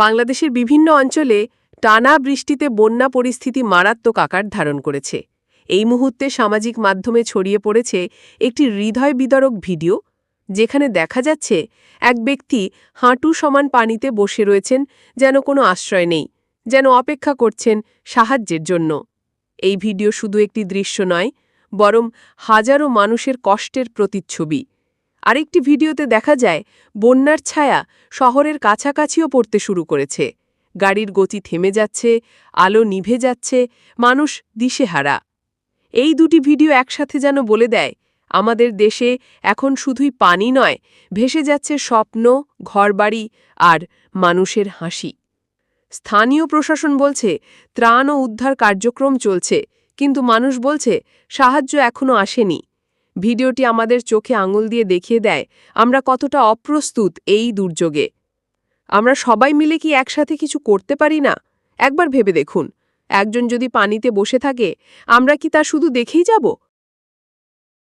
বাংলাদেশের বিভিন্ন অঞ্চলে টানা বৃষ্টিতে বন্যা পরিস্থিতি মারাত্মক আকার ধারণ করেছে। এই মুহূর্তে সামাজিক মাধ্যমে ছড়িয়ে পড়েছে একটি হৃদয় বিদারক ভিডিও, যেখানে দেখা যাচ্ছে এক ব্যক্তি হাঁটু সমান পানিতে বসে রয়েছেন, যেন কোনো আশ্রয় নেই, যেন অপেক্ষা করছেন সাহায্যের জন্য। এই ভিডিও শুধু একটি দৃশ্য নয়, বরং হাজারো মানুষের কষ্টের প্রতিচ্ছবি। আরেকটি ভিডিওতে দেখা যায় বন্যার ছায়া শহরের কাছাকাছিও পড়তে শুরু করেছে। গাড়ির গতি থেমে যাচ্ছে, আলো নিভে যাচ্ছে, মানুষ দিশেহারা। এই দুটি ভিডিও একসাথে যেন বলে দেয়, আমাদের দেশে এখন শুধুই পানি নয়, ভেসে যাচ্ছে স্বপ্ন, ঘরবাড়ি আর মানুষের হাসি। স্থানীয় প্রশাসন বলছে ত্রাণ ও উদ্ধার কার্যক্রম চলছে, কিন্তু মানুষ বলছে সাহায্য এখনো আসেনি। ভিডিওটি আমাদের চোখে আঙুল দিয়ে দেখিয়ে দেয় আমরা কতটা অপ্রস্তুত এই দুর্যোগে। আমরা সবাই মিলে কি একসাথে কিছু করতে পারি না? একবার ভেবে দেখুন, একজন যদি পানিতে বসে থাকে, আমরা কি তা শুধু দেখেই যাব?